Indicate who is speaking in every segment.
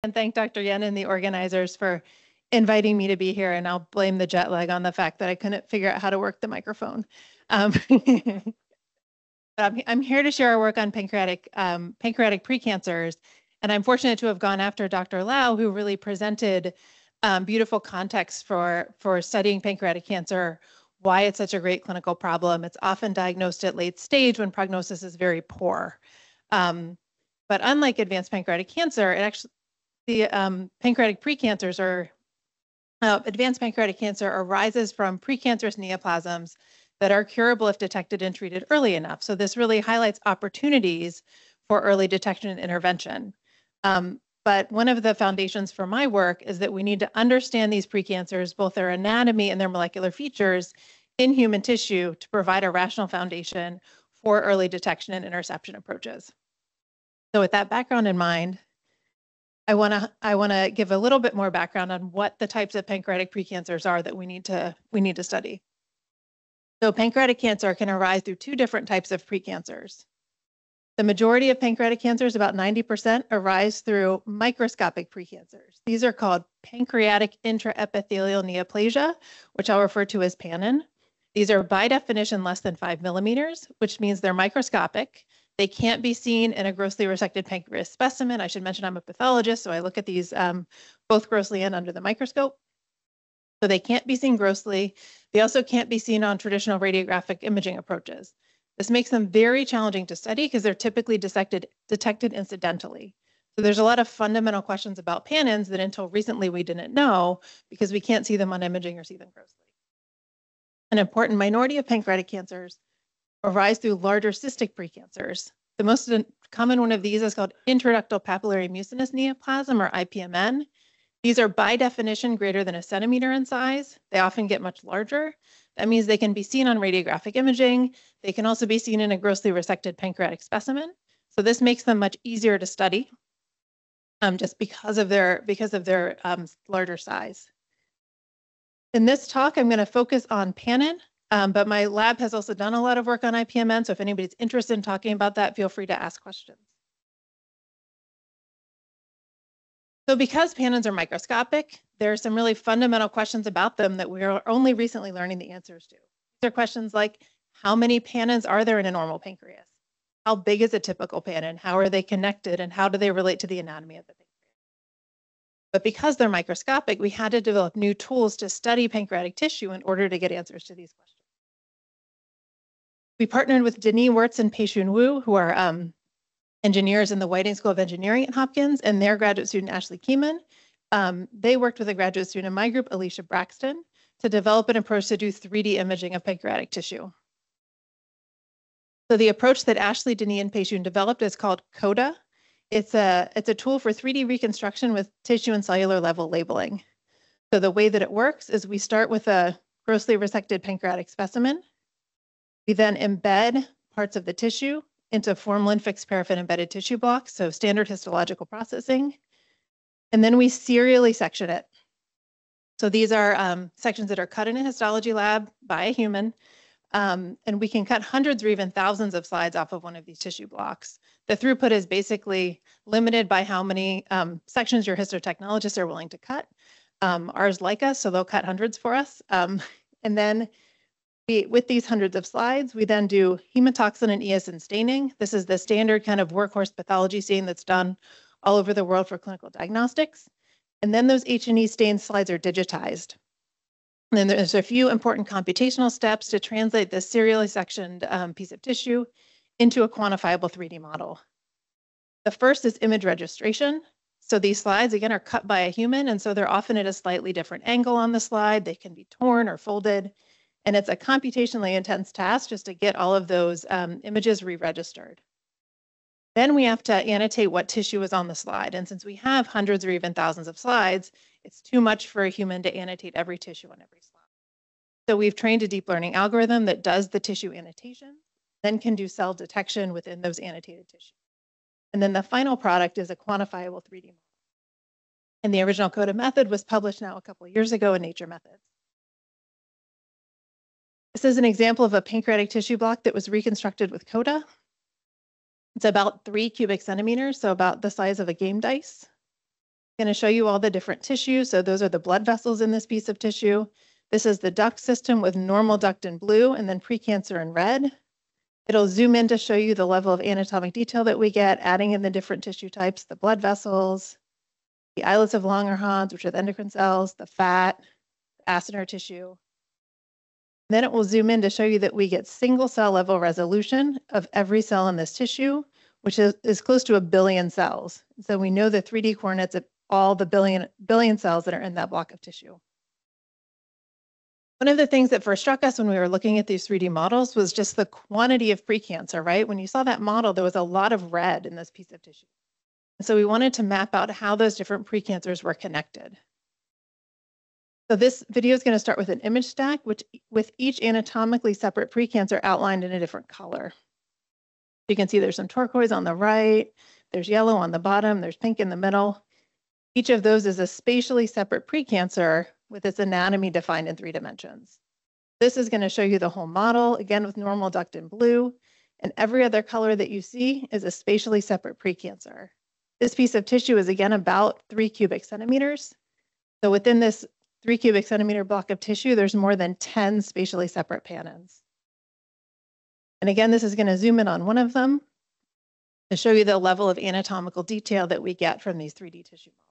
Speaker 1: And thank Dr. Yen and the organizers for inviting me to be here. And I'll blame the jet lag on the fact that I couldn't figure out how to work the microphone. But I'm here to share our work on pancreatic precancers. And I'm fortunate to have gone after Dr. Lau, who really presented beautiful context for studying pancreatic cancer, why it's such a great clinical problem. It's often diagnosed at late stage when prognosis is very poor. But unlike advanced pancreatic cancer, pancreatic precancers are advanced pancreatic cancer arises from precancerous neoplasms that are curable if detected and treated early enough. So this really highlights opportunities for early detection and intervention. But one of the foundations for my work is that we need to understand these precancers, both their anatomy and their molecular features in human tissue to provide a rational foundation for early detection and interception approaches. So with that background in mind, I want to give a little bit more background on what the types of pancreatic precancers are that we need to study. So pancreatic cancer can arise through two different types of precancers. The majority of pancreatic cancers, about 90%, arise through microscopic precancers. These are called pancreatic intraepithelial neoplasia, which I'll refer to as PANN. These are by definition less than 5 millimeters, which means they're microscopic. They can't be seen in a grossly resected pancreas specimen. I should mention I'm a pathologist, so I look at these both grossly and under the microscope. So they can't be seen grossly. They also can't be seen on traditional radiographic imaging approaches. This makes them very challenging to study because they're typically detected incidentally. So there's a lot of fundamental questions about PANNs that until recently we didn't know because we can't see them on imaging or see them grossly. An important minority of pancreatic cancers arise through larger cystic precancers. The most common one of these is called intraductal papillary mucinous neoplasm, or IPMN. These are by definition greater than a centimeter in size. They often get much larger. That means they can be seen on radiographic imaging. They can also be seen in a grossly resected pancreatic specimen. So this makes them much easier to study just because of their larger size. In this talk, I'm going to focus on PANN, but my lab has also done a lot of work on IPMN. So if anybody's interested in talking about that, feel free to ask questions. So because PANNs are microscopic, there are some really fundamental questions about them that we are only recently learning the answers to. These are questions like, how many PANNs are there in a normal pancreas? How big is a typical PANN? How are they connected? And how do they relate to the anatomy of the pancreas? But because they're microscopic, we had to develop new tools to study pancreatic tissue in order to get answers to these questions. We partnered with Denis Wirtz and Pei-Shun Wu, who are engineers in the Whiting School of Engineering at Hopkins, and their graduate student, Ashley Keeman. They worked with a graduate student in my group, Alicia Braxton, to develop an approach to do 3D imaging of pancreatic tissue. So the approach that Ashley, Denis, and Pei-Shun developed is called CODA. It's a tool for 3D reconstruction with tissue and cellular level labeling. So the way that it works is we start with a grossly resected pancreatic specimen. We then embed parts of the tissue into formalin fixed paraffin embedded tissue blocks, so standard histological processing. And then we serially section it. So these are sections that are cut in a histology lab by a human, and we can cut hundreds or even thousands of slides off of one of these tissue blocks. The throughput is basically limited by how many sections your histotechnologists are willing to cut. Ours like us, so they'll cut hundreds for us. And then with these hundreds of slides, we then do hematoxin and eosin staining. This is the standard kind of workhorse pathology stain that's done all over the world for clinical diagnostics. And then those H&E stained slides are digitized. And then there's a few important computational steps to translate this serially sectioned piece of tissue into a quantifiable 3D model. The first is image registration. So these slides, again, are cut by a human, and so they're often at a slightly different angle on the slide. They can be torn or folded. And it's a computationally intense task just to get all of those images re-registered. Then we have to annotate what tissue is on the slide. And since we have hundreds or even thousands of slides, it's too much for a human to annotate every tissue on every slide. So we've trained a deep learning algorithm that does the tissue annotation, then can do cell detection within those annotated tissues. And then the final product is a quantifiable 3D model. And the original CODA method was published now a couple of years ago in Nature Methods. This is an example of a pancreatic tissue block that was reconstructed with CODA. It's about 3 cubic centimeters, so about the size of a game dice. Going to show you all the different tissues. So those are the blood vessels in this piece of tissue. This is the duct system with normal duct in blue and then precancer in red. It'll zoom in to show you the level of anatomic detail that we get, adding in the different tissue types, the blood vessels, the islets of Langerhans, which are the endocrine cells, the fat, the acinar tissue. Then it will zoom in to show you that we get single cell level resolution of every cell in this tissue, which is close to 1 billion cells. So we know the 3D coordinates of all the billion cells that are in that block of tissue. One of the things that first struck us when we were looking at these 3D models was just the quantity of precancer, right? When you saw that model, there was a lot of red in this piece of tissue. And so we wanted to map out how those different precancers were connected. So this video is going to start with an image stack, which with each anatomically separate precancer outlined in a different color. You can see there's some turquoise on the right, there's yellow on the bottom, there's pink in the middle. Each of those is a spatially separate precancer with its anatomy defined in 3 dimensions. This is going to show you the whole model, again with normal duct in blue, and every other color that you see is a spatially separate precancer. This piece of tissue is again about 3 cubic centimeters. So within this 3 cubic centimeter block of tissue, there's more than 10 spatially separate pannins. And again, this is going to zoom in on one of them to show you the level of anatomical detail that we get from these 3D tissue models.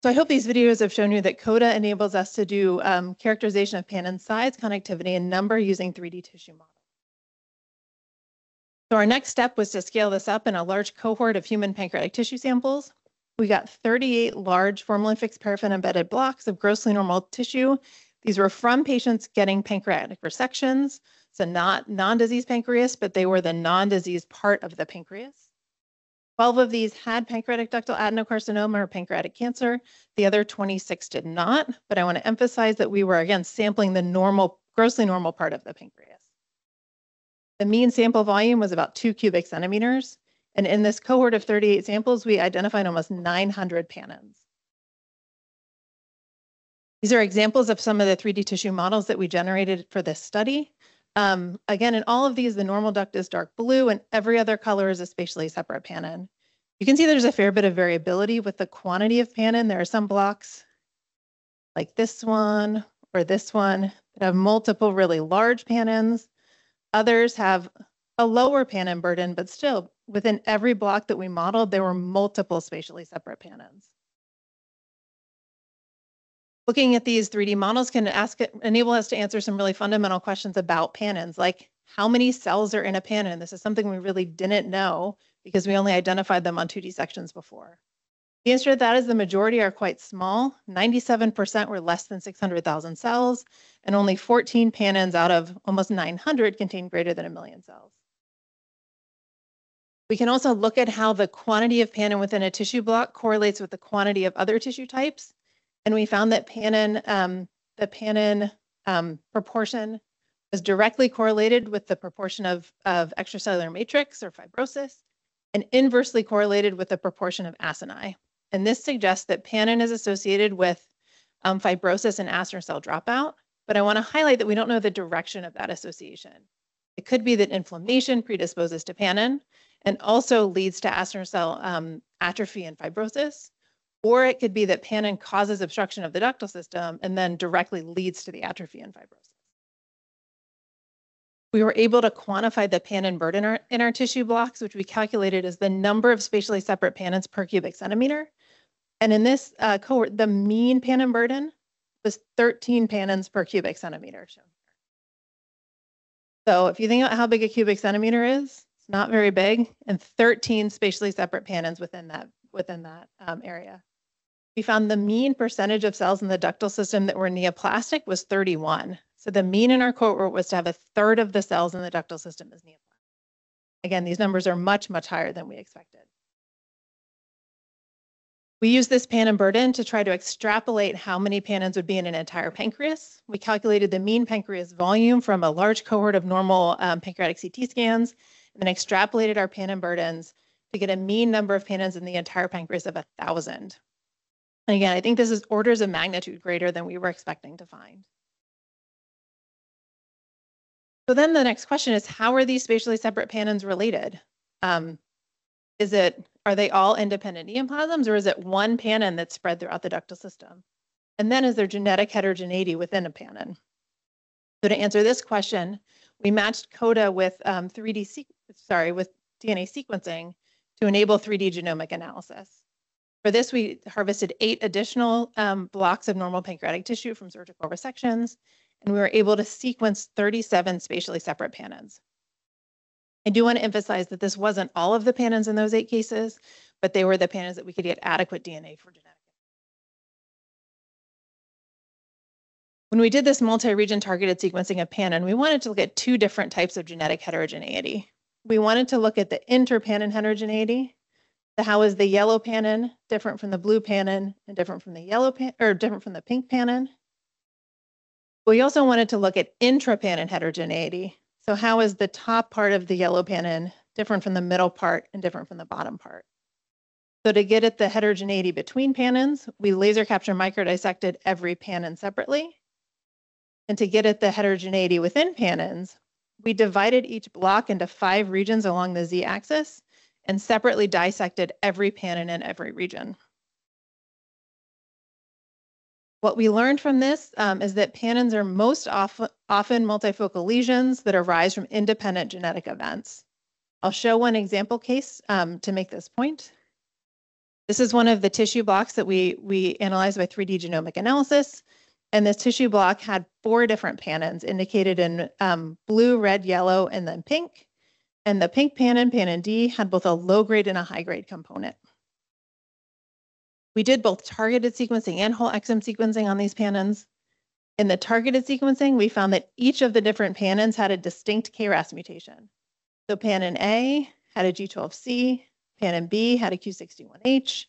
Speaker 1: So I hope these videos have shown you that CODA enables us to do characterization of pannin size, connectivity, and number using 3D tissue models. So our next step was to scale this up in a large cohort of human pancreatic tissue samples. We got 38 large formalin-fixed paraffin-embedded blocks of grossly normal tissue. These were from patients getting pancreatic resections, so not non-disease pancreas, but they were the non-disease part of the pancreas. 12 of these had pancreatic ductal adenocarcinoma or pancreatic cancer. The other 26 did not, but I want to emphasize that we were, again, sampling the normal, grossly normal part of the pancreas. The mean sample volume was about 2 cubic centimeters, and in this cohort of 38 samples, we identified almost 900 pannins. These are examples of some of the 3D tissue models that we generated for this study. Again, in all of these, the normal duct is dark blue and every other color is a spatially separate pannin. You can see there's a fair bit of variability with the quantity of pannin. There are some blocks like this one or this one that have multiple really large pannins. Others have a lower pannin burden, but still within every block that we modeled, there were multiple spatially separate pannins. Looking at these 3D models can enable us to answer some really fundamental questions about pannins, like how many cells are in a pannin? This is something we really didn't know because we only identified them on 2D sections before. The answer to that is the majority are quite small. 97% were less than 600,000 cells, and only 14 pannins out of almost 900 contain greater than 1 million cells. We can also look at how the quantity of pannin within a tissue block correlates with the quantity of other tissue types. And we found that the pannin proportion was directly correlated with the proportion of extracellular matrix or fibrosis, and inversely correlated with the proportion of acini. And this suggests that pannin is associated with fibrosis and acinar cell dropout. But I want to highlight that we don't know the direction of that association. It could be that inflammation predisposes to pannin and also leads to acinar cell atrophy and fibrosis. Or it could be that pannin causes obstruction of the ductal system and then directly leads to the atrophy and fibrosis. We were able to quantify the pannin burden in our tissue blocks, which we calculated as the number of spatially separate pannins per cubic centimeter. And in this cohort, the mean pannin burden was 13 pannins per cubic centimeter. So if you think about how big a cubic centimeter is, it's not very big, and 13 spatially separate pannins within that area. We found the mean percentage of cells in the ductal system that were neoplastic was 31. So the mean in our cohort was to have 1/3 of the cells in the ductal system as neoplastic. Again, these numbers are much, much higher than we expected. We used this pannin burden to try to extrapolate how many pannins would be in an entire pancreas. We calculated the mean pancreas volume from a large cohort of normal pancreatic CT scans, and then extrapolated our pannin burdens to get a mean number of pannins in the entire pancreas of 1,000. And again, I think this is orders of magnitude greater than we were expecting to find. So then the next question is, how are these spatially separate pannons related? Are they all independent neoplasms, or is it one pannon that's spread throughout the ductal system? And then is there genetic heterogeneity within a pannon? So to answer this question, we matched CODA with with DNA sequencing to enable 3D genomic analysis. For this, we harvested 8 additional blocks of normal pancreatic tissue from surgical resections, and we were able to sequence 37 spatially separate pannons. I do want to emphasize that this wasn't all of the pannons in those 8 cases, but they were the pannons that we could get adequate DNA for genetic. When we did this multi-region targeted sequencing of pannon, we wanted to look at 2 different types of genetic heterogeneity. We wanted to look at the inter-pannon heterogeneity. So how is the yellow pannon different from the blue pannon and different from the different from the pink pannon? We also wanted to look at intra-pannon heterogeneity. So how is the top part of the yellow pannon different from the middle part and different from the bottom part? So to get at the heterogeneity between pannons, we laser capture microdissected every pannon separately. And to get at the heterogeneity within pannons, we divided each block into 5 regions along the z-axis and separately dissected every pannon in every region. What we learned from this is that pannons are most often multifocal lesions that arise from independent genetic events. I'll show one example case to make this point. This is one of the tissue blocks that we analyzed by 3D genomic analysis. And this tissue block had 4 different pannons indicated in blue, red, yellow, and then pink. And the pink pannon, pannon D, had both a low-grade and a high-grade component. We did both targeted sequencing and whole exome sequencing on these pannons. In the targeted sequencing, we found that each of the different pannons had a distinct KRAS mutation. So pannon A had a G12C, pannon B had a Q61H,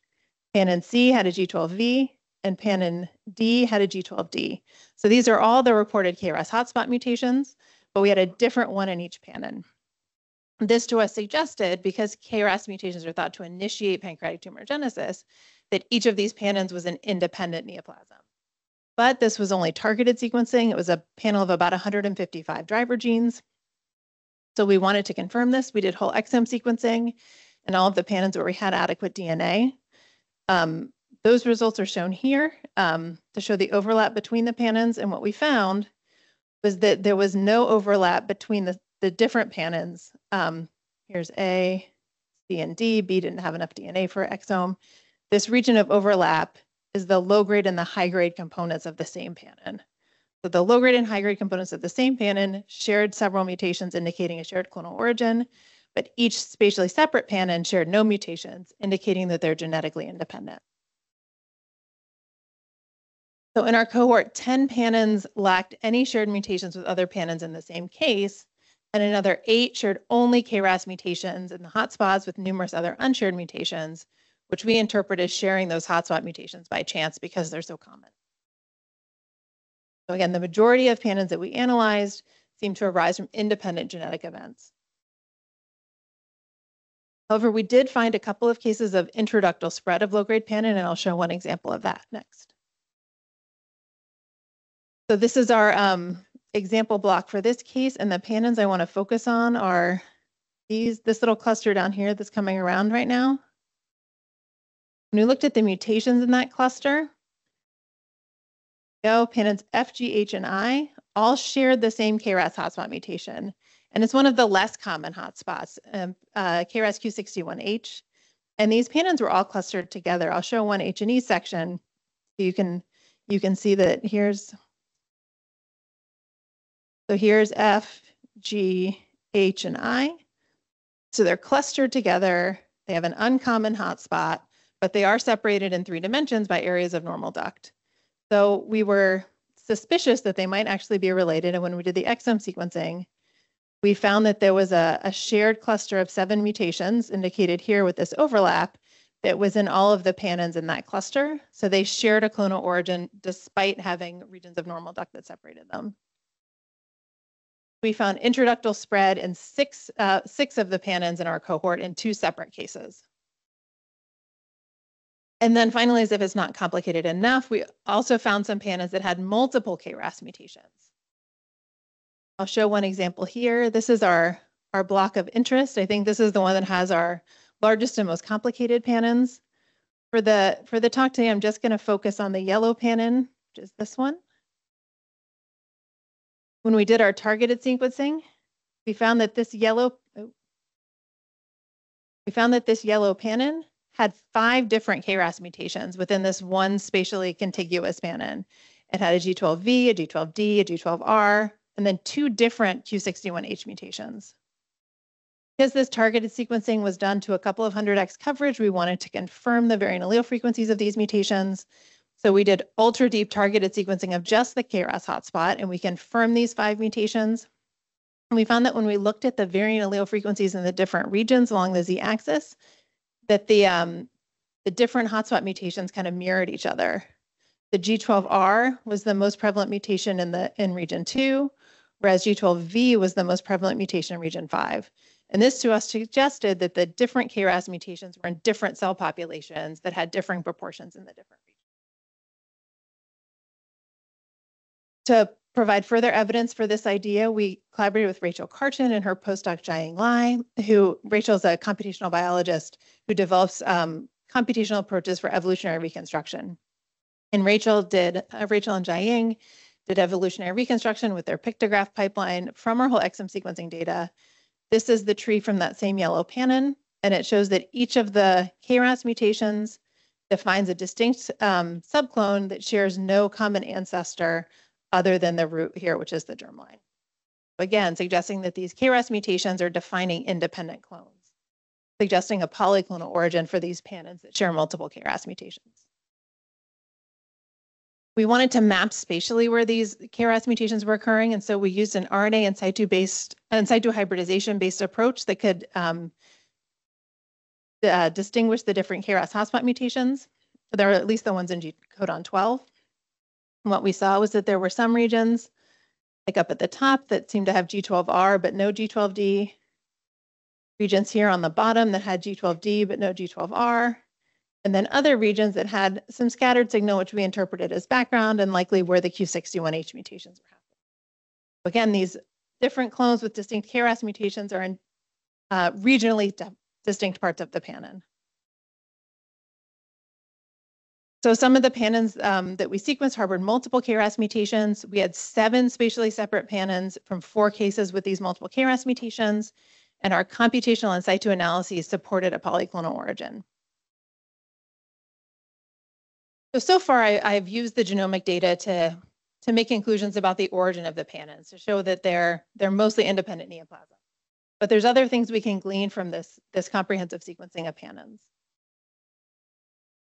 Speaker 1: pannon C had a G12V, and pannon D had a G12D. So these are all the reported KRAS hotspot mutations, but we had a different one in each pannon. This to us suggested, because KRAS mutations are thought to initiate pancreatic tumorigenesis, that each of these pannons was an independent neoplasm. But this was only targeted sequencing. It was a panel of about 155 driver genes. So we wanted to confirm this. We did whole exome sequencing and all of the pannons where we had adequate DNA. Those results are shown here to show the overlap between the pannons. And what we found was that there was no overlap between the different pannons. Here's A, C, and D. B didn't have enough DNA for exome. This region of overlap is the low-grade and the high-grade components of the same pannon. So the low-grade and high-grade components of the same pannon shared several mutations indicating a shared clonal origin, but each spatially separate pannon shared no mutations, indicating that they're genetically independent. So in our cohort, 10 pannons lacked any shared mutations with other pannons in the same case, and another 8 shared only KRAS mutations in the hotspots with numerous other unshared mutations, which we interpret as sharing those hotspot mutations by chance because they're so common. So again, the majority of pannons that we analyzed seem to arise from independent genetic events. However, we did find a couple of cases of intraductal spread of low-grade pannon, and I'll show one example of that next. So this is our example block for this case, and the pannons I want to focus on are this little cluster down here that's coming around right now. When we looked at the mutations in that cluster, pannons F, G, H, and I all shared the same KRAS hotspot mutation. And it's one of the less common hotspots, KRAS Q61H. And these pannons were all clustered together. I'll show one H&E section. So you can see that here's F, G, H, and I. So they're clustered together. They have an uncommon hotspot, but they are separated in 3 dimensions by areas of normal duct. So we were suspicious that they might actually be related. And when we did the exome sequencing, we found that there was a shared cluster of 7 mutations indicated here with this overlap that was in all of the pannons in that cluster. So they shared a clonal origin despite having regions of normal duct that separated them. We found intraductal spread in 6 of the pannons in our cohort in 2 separate cases. And then finally, as if it's not complicated enough, we also found some pannons that had multiple KRAS mutations. I'll show one example here. This is our block of interest. I think this is the one that has our largest and most complicated pannons. For the talk today, I'm just going to focus on the yellow pannon, which is this one. When we did our targeted sequencing, we found that this yellow pannon had 5 different KRAS mutations within this one spatially contiguous pannon. It had a G12V, a G12D, a G12R, and then 2 different Q61H mutations. Because this targeted sequencing was done to a couple of 100x coverage, we wanted to confirm the variant allele frequencies of these mutations. So we did ultra deep targeted sequencing of just the KRAS hotspot, and we confirmed these 5 mutations. And we found that when we looked at the variant allele frequencies in the different regions along the z-axis, that the different hotspot mutations kind of mirrored each other. The G12R was the most prevalent mutation in region 2, whereas G12V was the most prevalent mutation in region 5. And this to us suggested that the different KRAS mutations were in different cell populations that had differing proportions in the different regions. To provide further evidence for this idea, we collaborated with Rachel Carton and her postdoc Jiaying Lai, Rachel's a computational biologist who develops computational approaches for evolutionary reconstruction. And Rachel and Jiaying did evolutionary reconstruction with their pictograph pipeline from our whole exome sequencing data. This is the tree from that same yellow pannon, and it shows that each of the KRAS mutations defines a distinct subclone that shares no common ancestor other than the root here, which is the germline. Again, suggesting that these KRAS mutations are defining independent clones, suggesting a polyclonal origin for these pannons that share multiple KRAS mutations. We wanted to map spatially where these KRAS mutations were occurring, and so we used an RNA in situ hybridization-based approach that could distinguish the different KRAS hotspot mutations. There are at least the ones in codon 12. And what we saw was that there were some regions, like up at the top, that seemed to have G12R but no G12D. Regions here on the bottom that had G12D but no G12R. And then other regions that had some scattered signal, which we interpreted as background and likely where the Q61H mutations were happening. Again, these different clones with distinct KRAS mutations are in regionally distinct parts of the pannon. So some of the pannons that we sequenced harbored multiple KRAS mutations. We had 7 spatially separate pannons from 4 cases with these multiple KRAS mutations, and our computational in situ analyses supported a polyclonal origin. So far, I've used the genomic data to make conclusions about the origin of the pannons, to show that they're mostly independent neoplasm. But there's other things we can glean from this comprehensive sequencing of pannons.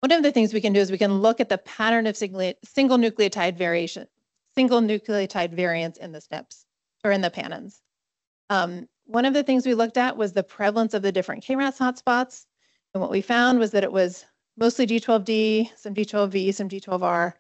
Speaker 1: One of the things we can do is we can look at the pattern of single nucleotide variants in the SNPs, or in the pannons. One of the things we looked at was the prevalence of the different KRAS hotspots. And what we found was that it was mostly G12D, some G12V, some G12R.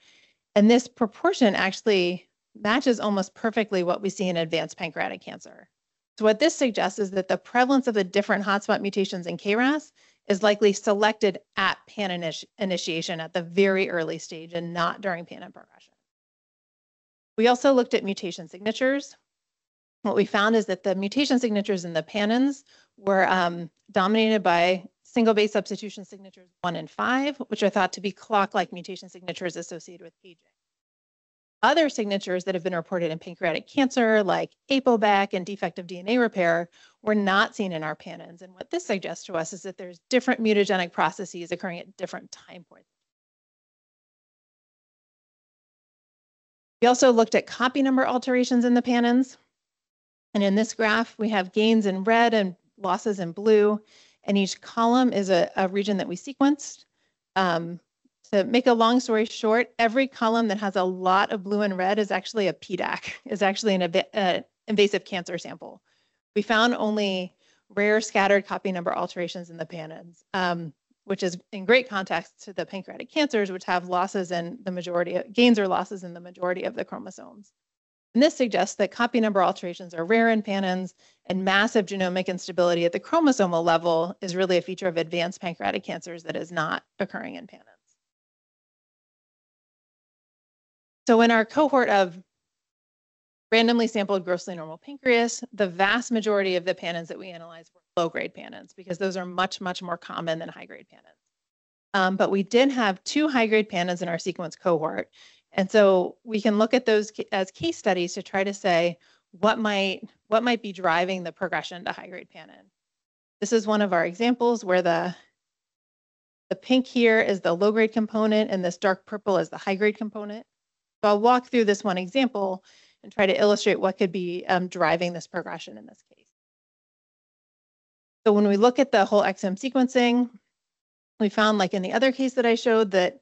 Speaker 1: And this proportion actually matches almost perfectly what we see in advanced pancreatic cancer. So what this suggests is that the prevalence of the different hotspot mutations in KRAS is likely selected at pannon initiation at the very early stage and not during pannon progression. We also looked at mutation signatures. What we found is that the mutation signatures in the pannons were dominated by single base substitution signatures 1 and 5, which are thought to be clock-like mutation signatures associated with aging. Other signatures that have been reported in pancreatic cancer, like ApoBAC and defective DNA repair, were not seen in our pannons. And what this suggests to us is that there's different mutagenic processes occurring at different time points. We also looked at copy number alterations in the pannons. And in this graph, we have gains in red and losses in blue. And each column is a region that we sequenced. To make a long story short, every column that has a lot of blue and red is actually a PDAC, is actually an invasive cancer sample. We found only rare scattered copy number alterations in the pannons, which is in great context to the pancreatic cancers, which have losses in the majority, gains or losses in the majority of the chromosomes. And this suggests that copy number alterations are rare in pannons, and massive genomic instability at the chromosomal level is really a feature of advanced pancreatic cancers that is not occurring in pannons. So in our cohort of randomly sampled grossly normal pancreas, the vast majority of the pannins that we analyzed were low-grade pannins because those are much, much more common than high-grade pannins. But we did have 2 high-grade pannins in our sequence cohort. And so we can look at those as case studies to try to say what might be driving the progression to high-grade pannin. This is one of our examples where the pink here is the low-grade component and this dark purple is the high-grade component. So I'll walk through this one example and try to illustrate what could be driving this progression in this case. So when we look at the whole exome sequencing, we found, like in the other case that I showed, that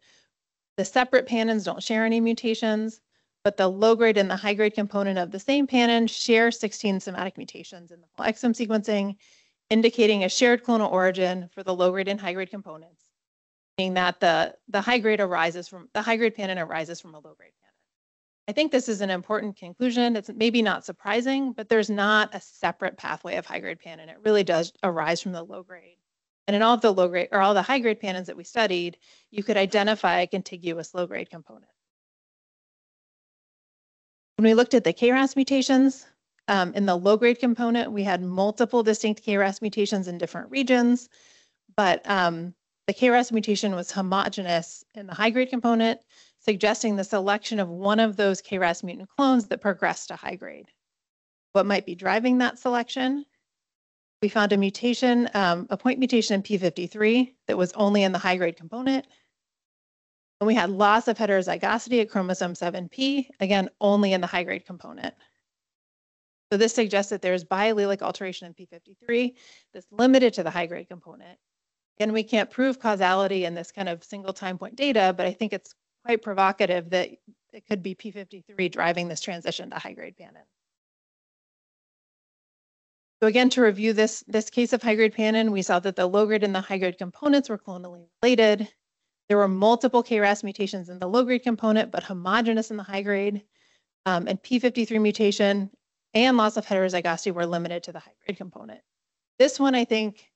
Speaker 1: the separate pannins don't share any mutations, but the low-grade and the high-grade component of the same pannin share 16 somatic mutations in the whole exome sequencing, indicating a shared clonal origin for the low-grade and high-grade components, meaning that the high-grade pannin arises from a low-grade pannin. I think this is an important conclusion. It's maybe not surprising, but there's not a separate pathway of high-grade pannin. It really does arise from the low-grade. And in all of the low-grade or all the high-grade pannins that we studied, you could identify a contiguous low-grade component. When we looked at the KRAS mutations, in the low-grade component, we had multiple distinct KRAS mutations in different regions, but the KRAS mutation was homogeneous in the high-grade component, suggesting the selection of one of those KRAS mutant clones that progressed to high-grade. What might be driving that selection? We found a mutation, a point mutation in P53 that was only in the high-grade component. And we had loss of heterozygosity at chromosome 7p, again, only in the high-grade component. So this suggests that there's biallelic alteration in P53 that's limited to the high-grade component. Again, we can't prove causality in this kind of single time point data, but I think it's quite provocative that it could be P53 driving this transition to high-grade pannin. So again, to review this case of high-grade pannin, we saw that the low-grade and the high-grade components were clonally related. There were multiple KRAS mutations in the low-grade component, but homogeneous in the high-grade, and P53 mutation and loss of heterozygosity were limited to the high-grade component. This one, I think,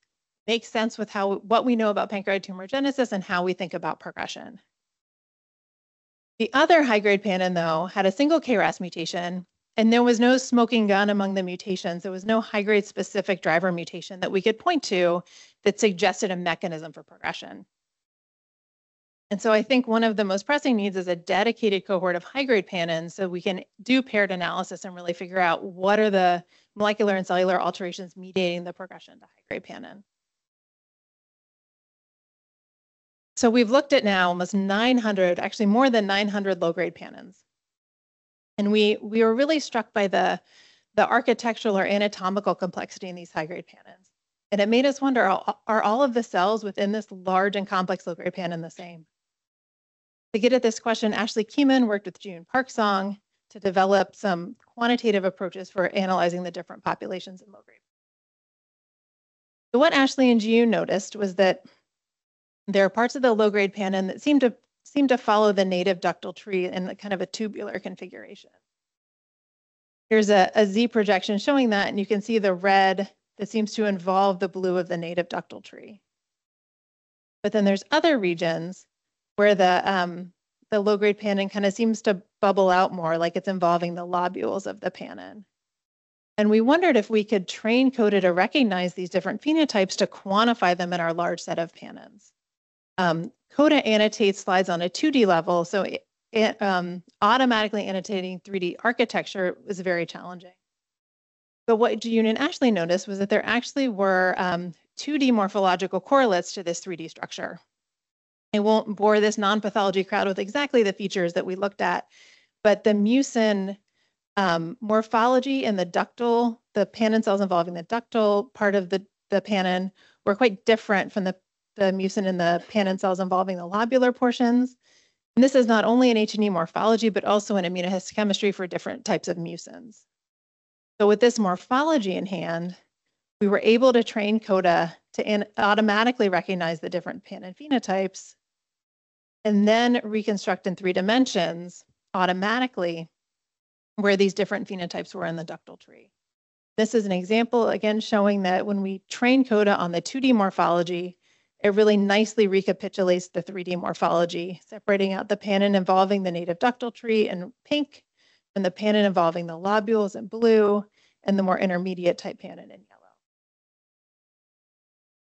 Speaker 1: makes sense with what we know about pancreatic tumorigenesis and how we think about progression. The other high-grade pannin, though, had a single KRAS mutation, and there was no smoking gun among the mutations. There was no high-grade specific driver mutation that we could point to that suggested a mechanism for progression. And so I think one of the most pressing needs is a dedicated cohort of high-grade pannins so we can do paired analysis and really figure out what are the molecular and cellular alterations mediating the progression to high-grade pannin. So we've looked at now almost 900, actually more than 900 low-grade pannins. And we were really struck by the architectural or anatomical complexity in these high-grade pannins. And it made us wonder, are all of the cells within this large and complex low-grade pannin the same? To get at this question, Ashley Keeman worked with June Parksong to develop some quantitative approaches for analyzing the different populations in low-grade. So what Ashley and June noticed was that there are parts of the low-grade pannin that seem to follow the native ductal tree in kind of a tubular configuration. Here's a Z projection showing that, and you can see the red that seems to involve the blue of the native ductal tree. But then there's other regions where the low-grade pannin kind of seems to bubble out more, like it's involving the lobules of the pannin. And we wondered if we could train CODA to recognize these different phenotypes to quantify them in our large set of pannins. CODA annotates slides on a 2D level, so automatically annotating 3D architecture was very challenging. But what June and Ashley noticed was that there actually were 2D morphological correlates to this 3D structure. I won't bore this non-pathology crowd with exactly the features that we looked at, but the mucin morphology and the pannin cells involving the ductal part of the pannin were quite different from the mucin in the pannin cells involving the lobular portions. And this is not only an H&E morphology, but also an immunohistochemistry for different types of mucins. So with this morphology in hand, we were able to train CODA to automatically recognize the different pannin phenotypes and then reconstruct in 3 dimensions automatically where these different phenotypes were in the ductal tree. This is an example, again, showing that when we train CODA on the 2D morphology, it really nicely recapitulates the 3D morphology, separating out the pannin involving the native ductal tree in pink and the pannin involving the lobules in blue, and the more intermediate type pannin in yellow.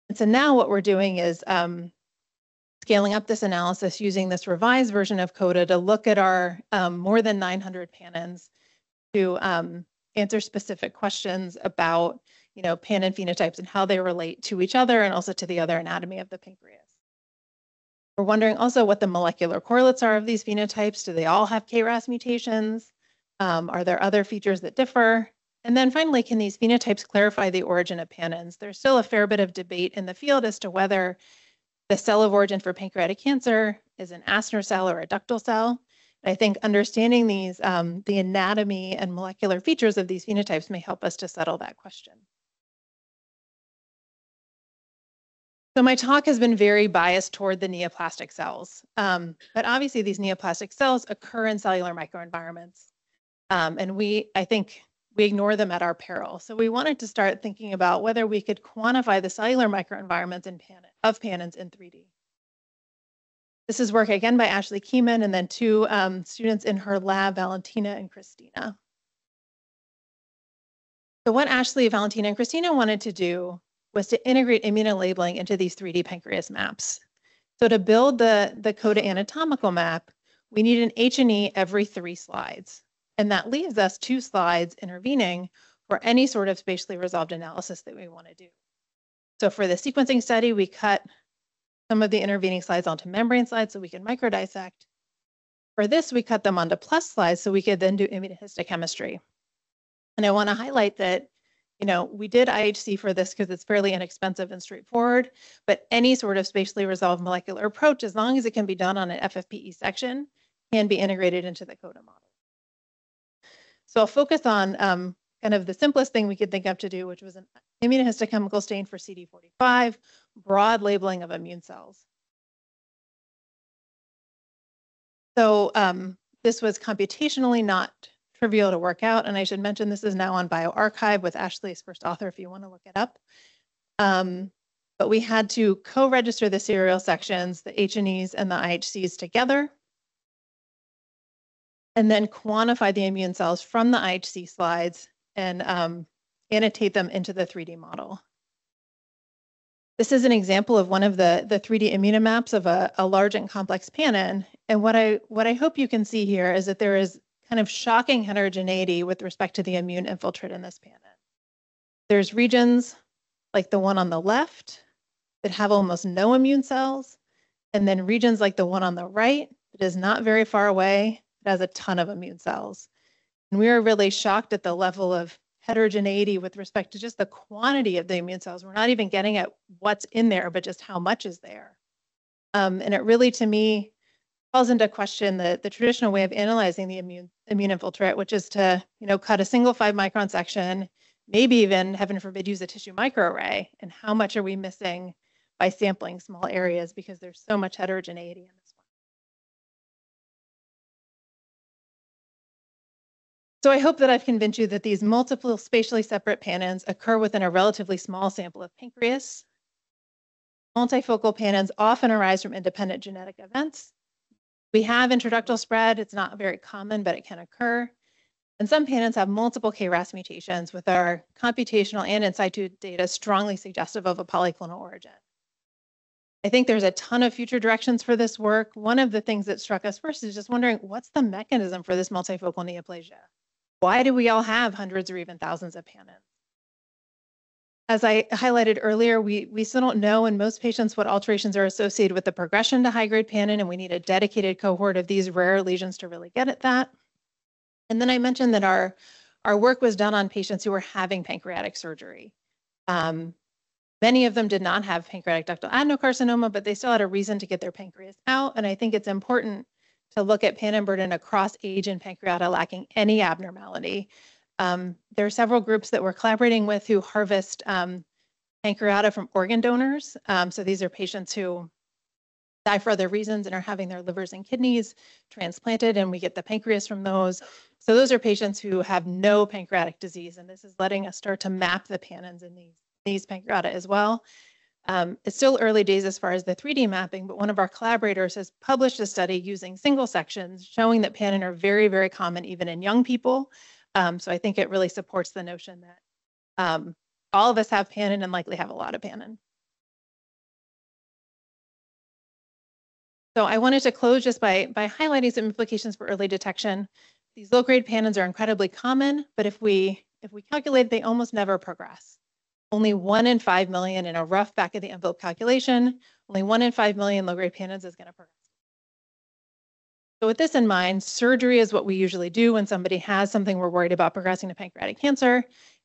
Speaker 1: And so now what we're doing is scaling up this analysis using this revised version of CODA to look at our more than 900 pannins to answer specific questions about, pannin phenotypes and how they relate to each other and also to the other anatomy of the pancreas. We're wondering also what the molecular correlates are of these phenotypes. Do they all have KRAS mutations? Are there other features that differ? And then finally, can these phenotypes clarify the origin of pannins? There's still a fair bit of debate in the field as to whether the cell of origin for pancreatic cancer is an acinar cell or a ductal cell. I think understanding these, the anatomy and molecular features of these phenotypes may help us to settle that question. So my talk has been very biased toward the neoplastic cells, but obviously these neoplastic cells occur in cellular microenvironments, and I think we ignore them at our peril. So we wanted to start thinking about whether we could quantify the cellular microenvironments of pannins in 3D. This is work again by Ashley Keyman and then two students in her lab, Valentina and Christina. So what Ashley, Valentina, and Christina wanted to do was to integrate immunolabeling into these 3D pancreas maps. So to build the CODA anatomical map, we need an H&E every 3 slides. And that leaves us 2 slides intervening for any sort of spatially resolved analysis that we want to do. So for the sequencing study, we cut some of the intervening slides onto membrane slides so we can microdissect. For this, we cut them onto plus slides so we could then do immunohistochemistry. And I want to highlight that we did IHC for this because it's fairly inexpensive and straightforward, but any sort of spatially resolved molecular approach, as long as it can be done on an FFPE section, can be integrated into the CODA model. So I'll focus on kind of the simplest thing we could think of to do, which was an immunohistochemical stain for CD45, broad labeling of immune cells. So this was computationally not trivial to work out, and I should mention this is now on bioRxiv with Ashley's first author if you want to look it up. But we had to co-register the serial sections, the H&Es and the IHCs together, and then quantify the immune cells from the IHC slides and annotate them into the 3D model. This is an example of one of the 3D immunomaps of a large and complex pannin. And what I hope you can see here is that there is kind of shocking heterogeneity with respect to the immune infiltrate in this pannin. There's regions like the one on the left that have almost no immune cells, and then regions like the one on the right that is not very far away, that has a ton of immune cells. And we are really shocked at the level of heterogeneity with respect to just the quantity of the immune cells. We're not even getting at what's in there, but just how much is there. And it really, to me, calls into question the traditional way of analyzing the immune infiltrate, which is to cut a single 5-micron section, maybe even, heaven forbid, use a tissue microarray. And how much are we missing by sampling small areas because there's so much heterogeneity in this one. So I hope that I've convinced you that these multiple spatially separate pannins occur within a relatively small sample of pancreas. Multifocal pannins often arise from independent genetic events. We have intraductal spread. It's not very common, but it can occur. And some pannins have multiple KRAS mutations with our computational and in situ data strongly suggestive of a polyclonal origin. I think there's a ton of future directions for this work. One of the things that struck us first is just wondering, what's the mechanism for this multifocal neoplasia? Why do we all have hundreds or even thousands of pannins? As I highlighted earlier, we still don't know in most patients what alterations are associated with the progression to high-grade pannin, and we need a dedicated cohort of these rare lesions to really get at that. And then I mentioned that our work was done on patients who were having pancreatic surgery. Many of them did not have pancreatic ductal adenocarcinoma, but they still had a reason to get their pancreas out. And I think it's important to look at pannin burden across age and pancreata lacking any abnormality. There are several groups that we're collaborating with who harvest pancreata from organ donors. So these are patients who die for other reasons and are having their livers and kidneys transplanted, and we get the pancreas from those. So those are patients who have no pancreatic disease, and this is letting us start to map the pannins in these pancreata as well. It's still early days as far as the 3D mapping, but one of our collaborators has published a study using single sections showing that Panin are very, very common even in young people. So I think it really supports the notion that all of us have Panin and likely have a lot of Panin. So I wanted to close just by highlighting some implications for early detection. These low-grade Panins are incredibly common, but if we calculate, they almost never progress. Only 1 in 5 million in a rough back of the envelope calculation, only 1 in 5 million low-grade Panins is going to progress. So with this in mind, surgery is what we usually do when somebody has something we're worried about progressing to pancreatic cancer.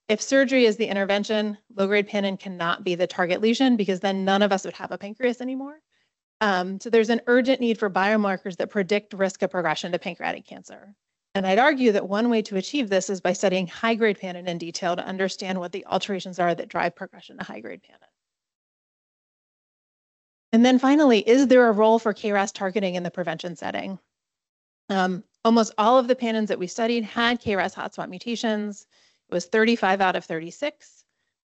Speaker 1: If surgery is the intervention, low-grade Panin cannot be the target lesion because then none of us would have a pancreas anymore. So there's an urgent need for biomarkers that predict risk of progression to pancreatic cancer. And I'd argue that one way to achieve this is by studying high-grade Panin in detail to understand what the alterations are that drive progression to high-grade Panin. And then finally, is there a role for KRAS targeting in the prevention setting? Almost all of the Panins that we studied had KRAS hotspot mutations. It was 35 out of 36.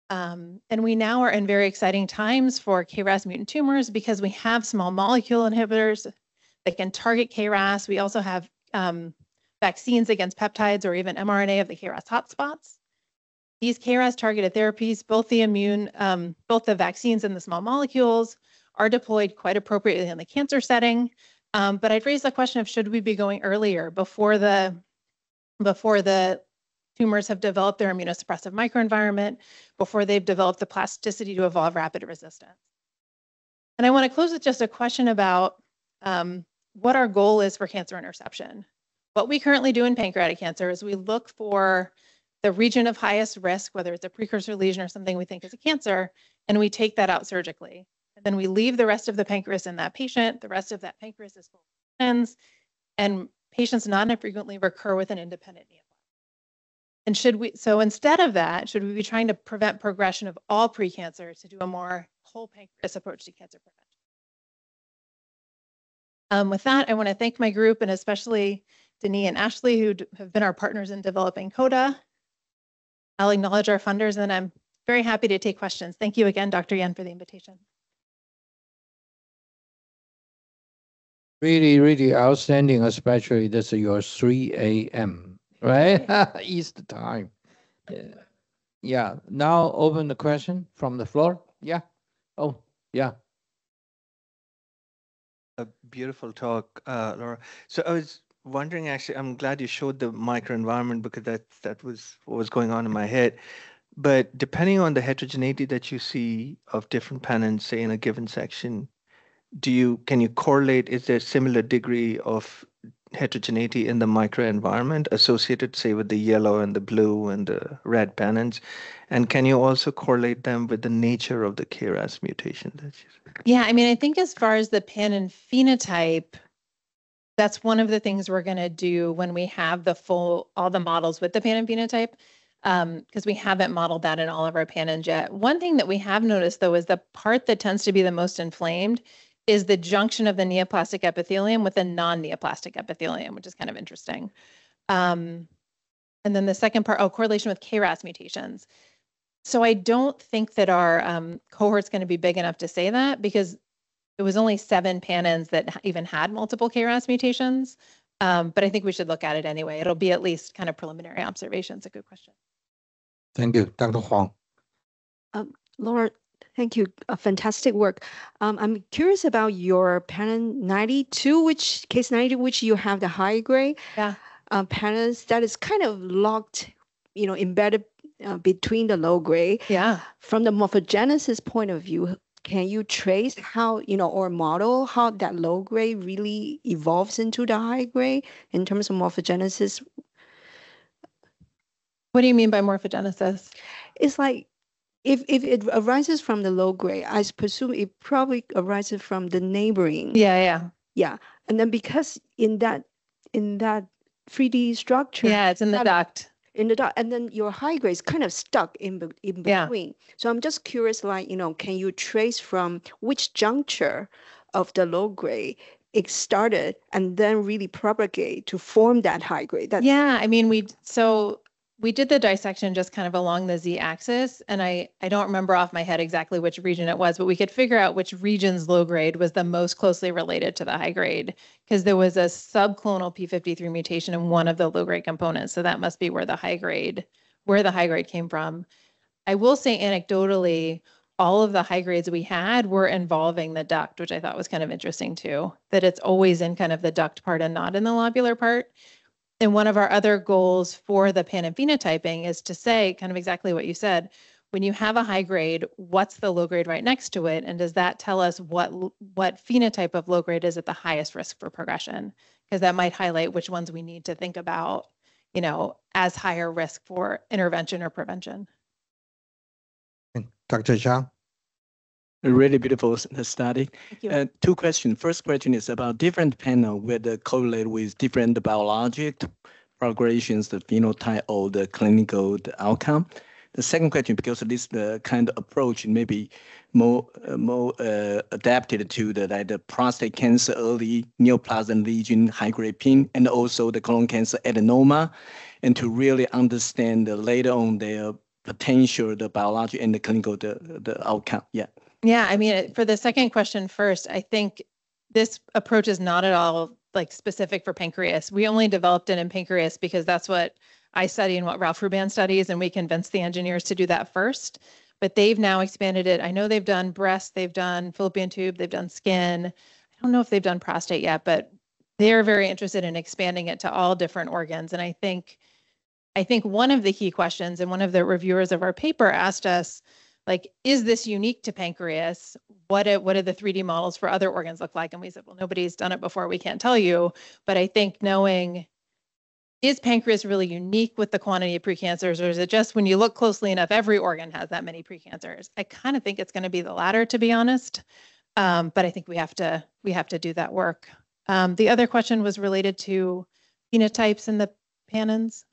Speaker 1: And we now are in very exciting times for KRAS mutant tumors because we have small molecule inhibitors that can target KRAS. We also have vaccines against peptides or even mRNA of the KRAS hotspots. These KRAS targeted therapies, both the vaccines and the small molecules, are deployed quite appropriately in the cancer setting. But I'd raise the question of should we be going earlier before the tumors have developed their immunosuppressive microenvironment, before they've developed the plasticity to evolve rapid resistance. And I want to close with just a question about what our goal is for cancer interception. What we currently do in pancreatic cancer is we look for the region of highest risk, whether it's a precursor lesion or something we think is a cancer, and we take that out surgically. And then we leave the rest of the pancreas in that patient. The rest of that pancreas is full of lesions, and patients not infrequently recur with an independent neoplasm. And so instead of that, should we be trying to prevent progression of all precancers to do a more whole pancreas approach to cancer prevention? With that, I want to thank my group and especially Denis and Ashley, who have been our partners in developing CODA. I'll acknowledge our funders, and I'm very happy to take questions. Thank you again, Dr. Yen, for the invitation.
Speaker 2: Really, really outstanding, especially this is your 3 a.m., right? East time. Yeah. Now open the question from the floor. Yeah. Oh, yeah.
Speaker 3: A beautiful talk, Laura. So I was wondering, actually, I'm glad you showed the microenvironment because that was what was going on in my head. But depending on the heterogeneity that you see of different Panins, say in a given section, can you correlate? Is there a similar degree of heterogeneity in the microenvironment associated, say, with the yellow and the blue and the red Panins? And can you also correlate them with the nature of the KRAS mutation that you see?
Speaker 1: Yeah, I mean, I think as far as the Panin phenotype, that's one of the things we're going to do when we have all the models with the Panin phenotype, because we haven't modeled that in all of our Panins yet. One thing that we have noticed, though, is the part that tends to be the most inflamed is the junction of the neoplastic epithelium with the non-neoplastic epithelium, which is kind of interesting. And then the second part, correlation with KRAS mutations. So I don't think that our cohort's going to be big enough to say that because it was only 7 Panins that even had multiple KRAS mutations. But I think we should look at it anyway. It'll be at least kind of preliminary observations. A good question.
Speaker 2: Thank you, Dr. Huang.
Speaker 4: Laura, thank you. Fantastic work. I'm curious about your Panin 92, case 90, which you have the high grade.
Speaker 1: Yeah.
Speaker 4: Panins that is kind of locked, embedded between the low grade.
Speaker 1: Yeah.
Speaker 4: From the morphogenesis point of view, can you trace how, or model how that low grade really evolves into the high grade in terms of morphogenesis?
Speaker 1: What do you mean by morphogenesis?
Speaker 4: It's like if it arises from the low grade, I presume it probably arises from the neighboring.
Speaker 1: Yeah.
Speaker 4: And then because in that 3D structure.
Speaker 1: Yeah, it's in the duct.
Speaker 4: In the duct, and then your high grade is kind of stuck in between.
Speaker 1: Yeah.
Speaker 4: So I'm just curious, can you trace from which juncture of the low grade it started and then really propagate to form that high grade?
Speaker 1: Yeah, I mean, so we did the dissection just kind of along the z-axis, and I don't remember off my head exactly which region it was, but we could figure out which region's low grade was the most closely related to the high grade, because there was a subclonal p53 mutation in one of the low grade components. So that must be where the high grade came from. I will say anecdotally, all of the high grades we had were involving the duct, which I thought was kind of interesting too, that it's always in kind of the duct part and not in the lobular part. And one of our other goals for the pan and phenotyping is to say kind of exactly what you said. When you have a high grade, what's the low grade right next to it? And does that tell us what phenotype of low grade is at the highest risk for progression? Because that might highlight which ones we need to think about, as higher risk for intervention or prevention.
Speaker 2: Dr. Zhang?
Speaker 5: A really beautiful study.
Speaker 1: Thank you.
Speaker 5: 2 questions. First question is about different panel whether correlate with different biologic progressions, the phenotype or the clinical outcome. The second question, because this kind of approach may be more adapted to the prostate cancer early neoplasm lesion high-grade PIN and also the colon cancer adenoma, and to really understand later on their potential, the biology and the clinical, the outcome. Yeah.
Speaker 1: Yeah, I mean, for the second question first, I think this approach is not at all like specific for pancreas. We only developed it in pancreas because that's what I study and what Ralph Ruban studies, and we convinced the engineers to do that first. But they've now expanded it. I know they've done breast, they've done fallopian tube, they've done skin. I don't know if they've done prostate yet, but they're very interested in expanding it to all different organs. And I think one of the key questions, and one of the reviewers of our paper asked us, like, is this unique to pancreas? What do the 3D models for other organs look like? And we said, well, nobody's done it before. We can't tell you. But I think knowing, is pancreas really unique with the quantity of precancers, or is it just when you look closely enough, every organ has that many precancers? I kind of think it's going to be the latter, to be honest. But I think we have to do that work. The other question was related to phenotypes in the PANNs.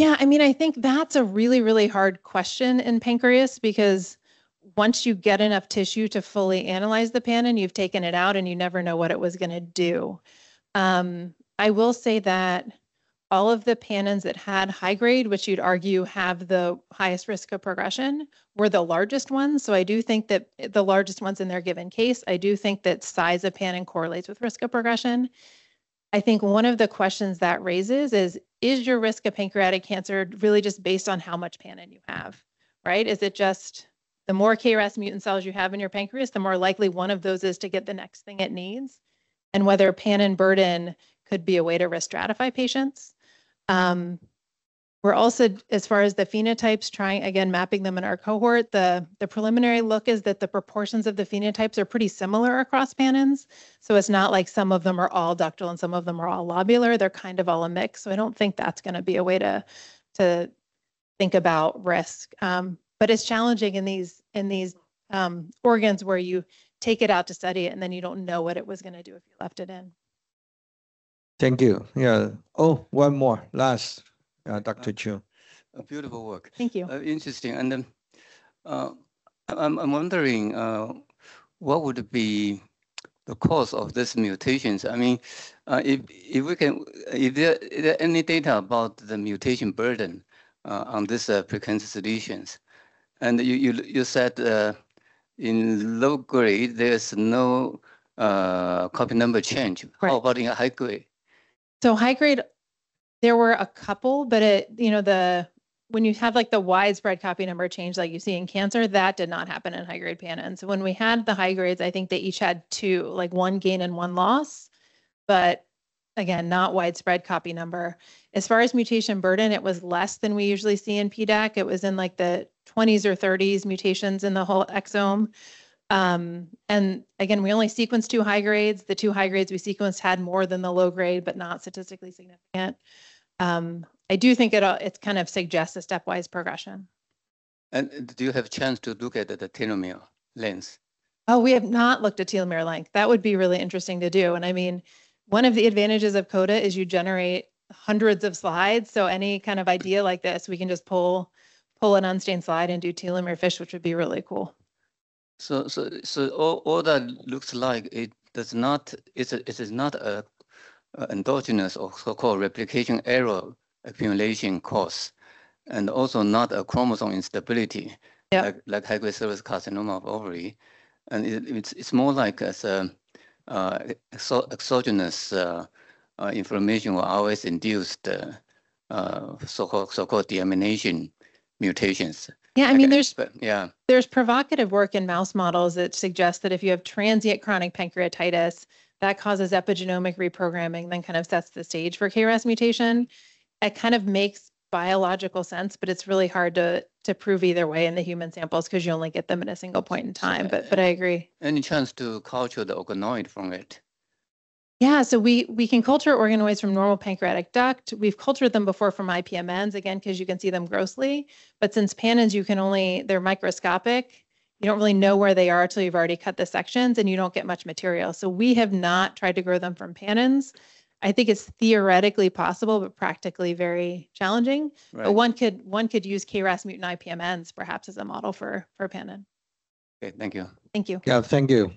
Speaker 1: Yeah, I mean, I think that's a really, really hard question in pancreas, because once you get enough tissue to fully analyze the PANN, you've taken it out and you never know what it was going to do. I will say that all of the PANNs that had high grade, which you'd argue have the highest risk of progression, were the largest ones. So I do think that the largest ones in their given case, I do think that size of PANN correlates with risk of progression. I think one of the questions that raises is your risk of pancreatic cancer really just based on how much PANN you have, right? Is it just the more KRAS mutant cells you have in your pancreas, the more likely one of those is to get the next thing it needs? And whether PANN burden could be a way to risk stratify patients. We're also, as far as the phenotypes, trying, again, mapping them in our cohort. The preliminary look is that the proportions of the phenotypes are pretty similar across PANNs. So it's not like some of them are all ductal and some of them are all lobular. They're kind of all a mix. So I don't think that's going to be a way to think about risk. But it's challenging in these organs where you take it out to study it and then you don't know what it was going to do if you left it in.
Speaker 2: Thank you. Yeah. Oh, one more. Last. Dr. Chu.
Speaker 6: A beautiful work.
Speaker 1: Thank you.
Speaker 6: Interesting. And I'm wondering what would be the cause of these mutations? I mean, if there are any data about the mutation burden on these precancerous lesions, and you said in low grade there's no copy number change.
Speaker 1: Right.
Speaker 6: How about in high grade?
Speaker 1: So high grade, there were a couple, but when you have like the widespread copy number change like you see in cancer, that did not happen in high grade PANN. So when we had the high grades, I think they each had 2, like 1 gain and 1 loss, but again, not widespread copy number. As far as mutation burden, it was less than we usually see in PDAC. It was in like the 20s or 30s mutations in the whole exome. And again, we only sequenced 2 high grades. The 2 high grades we sequenced had more than the low grade, but not statistically significant. I do think it kind of suggests a stepwise progression.
Speaker 6: And do you have a chance to look at the telomere length?
Speaker 1: Oh, we have not looked at telomere length. That would be really interesting to do. And I mean, one of the advantages of CODA is you generate hundreds of slides. So any kind of idea like this, we can just pull an unstained slide and do telomere fish, which would be really cool.
Speaker 6: So all that looks like it is not a endogenous or so-called replication error accumulation cause, and also not a chromosome instability, like high-grade serous carcinoma of ovary. And it's more like as a exogenous inflammation or RS-induced so-called deamination mutations.
Speaker 1: Yeah, I mean, there's provocative work in mouse models that suggests that if you have transient chronic pancreatitis, that causes epigenomic reprogramming, then kind of sets the stage for KRAS mutation. It kind of makes biological sense, but it's really hard to prove either way in the human samples because you only get them at a single point in time. But I agree.
Speaker 6: Any chance to culture the organoid from it?
Speaker 1: Yeah, so we can culture organoids from normal pancreatic duct. We've cultured them before from IPMNs, again, because you can see them grossly. But since pannins, they're microscopic. You don't really know where they are until you've already cut the sections and you don't get much material. So we have not tried to grow them from pannins. I think it's theoretically possible, but practically very challenging. Right. But one could use KRAS mutant IPMNs perhaps as a model for pannin.
Speaker 6: Okay, thank you.
Speaker 1: Thank you.
Speaker 2: Yeah, thank you.